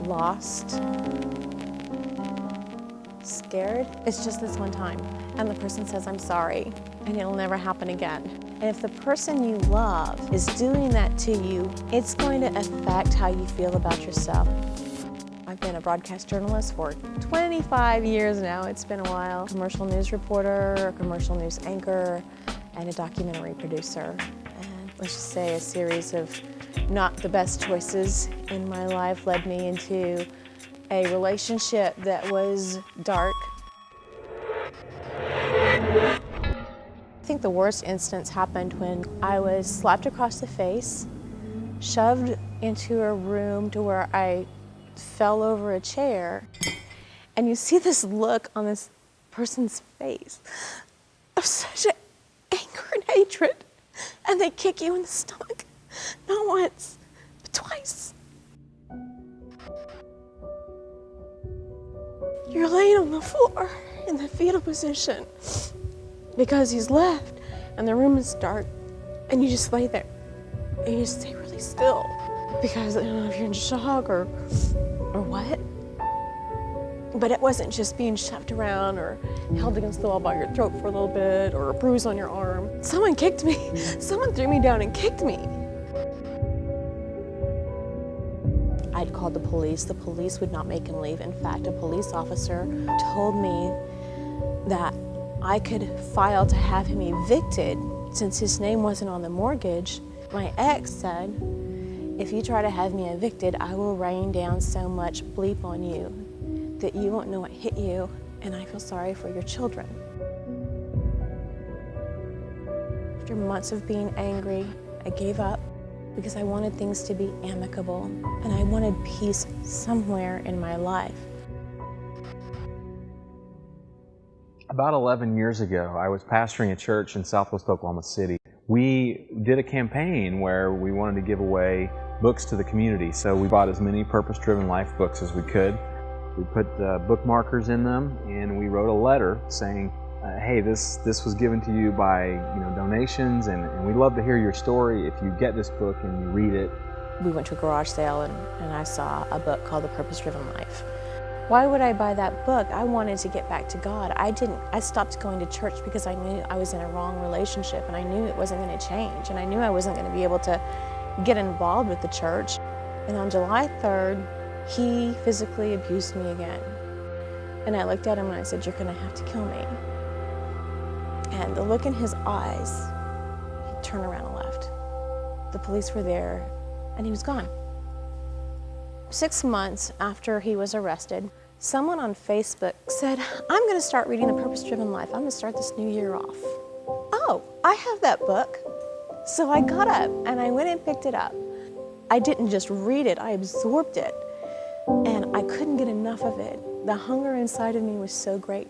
lost, scared. It's just this one time. And the person says, I'm sorry, and it'll never happen again. And if the person you love is doing that to you, it's going to affect how you feel about yourself. I've been a broadcast journalist for 25 years now. It's been a while. Commercial news reporter, a commercial news anchor, and a documentary producer. And let's just say a series of not the best choices in my life led me into a relationship that was dark. I think the worst instance happened when I was slapped across the face, shoved into a room to where I fell over a chair, and you see this look on this person's face of such anger and hatred, and they kick you in the stomach, not once, but twice. You're laying on the floor in the fetal position because he's left and the room is dark, and you just lay there and you just stay really still because I don't know if you're in shock or what. But it wasn't just being shoved around or held against the wall by your throat for a little bit or a bruise on your arm. Someone kicked me. Someone threw me down and kicked me. I'd called the police. The police would not make him leave. In fact, a police officer told me that I could file to have him evicted since his name wasn't on the mortgage. My ex said, if you try to have me evicted, I will rain down so much bleep on you that you won't know what hit you, and I feel sorry for your children. After months of being angry, I gave up because I wanted things to be amicable, and I wanted peace somewhere in my life. About 11 years ago, I was pastoring a church in Southwest Oklahoma City. We did a campaign where we wanted to give away books to the community, so we bought as many Purpose-Driven Life books as we could. We put bookmarkers in them, and we wrote a letter saying, hey, this was given to you by donations, and we'd love to hear your story if you get this book and you read it. We went to a garage sale and I saw a book called The Purpose-Driven Life. Why would I buy that book? I wanted to get back to God. I stopped going to church because I knew I was in a wrong relationship, and I knew it wasn't going to change, and I knew I wasn't going to be able to get involved with the church. And on July 3rd, he physically abused me again. And I looked at him and I said, you're going to have to kill me. And the look in his eyes, he turned around and left. The police were there, and he was gone. 6 months after he was arrested, someone on Facebook said, I'm going to start reading The Purpose-Driven Life. I'm going to start this new year off. Oh, I have that book. So I got up and I went and picked it up. I didn't just read it, I absorbed it. And I couldn't get enough of it. The hunger inside of me was so great.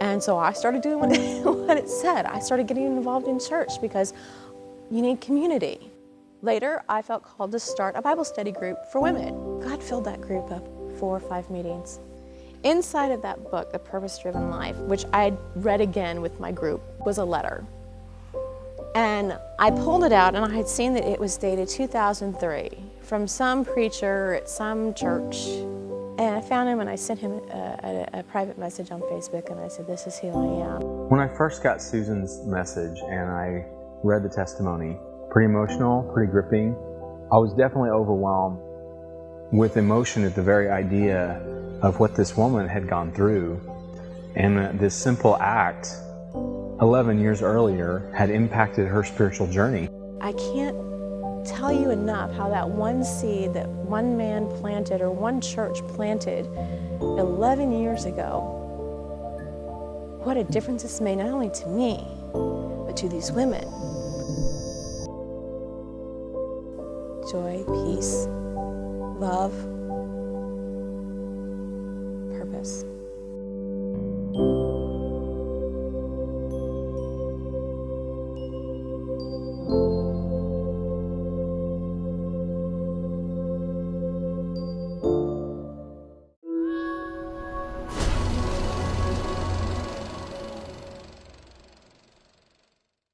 And so I started doing what it said. I started getting involved in church because you need community. Later, I felt called to start a Bible study group for women. God filled that group up 4 or 5 meetings. Inside of that book, The Purpose-Driven Life, which I read again with my group, was a letter. And I pulled it out, and I had seen that it was dated 2003 from some preacher at some church. And I found him, and I sent him a private message on Facebook, and I said, this is who I am. When I first got Susan's message and I read the testimony, pretty emotional, pretty gripping, I was definitely overwhelmed with emotion at the very idea of what this woman had gone through. And this simple act 11 years earlier had impacted her spiritual journey. I can't tell you enough how that one seed that one man planted or one church planted 11 years ago, what a difference it's made not only to me, but to these women. Joy, peace, love,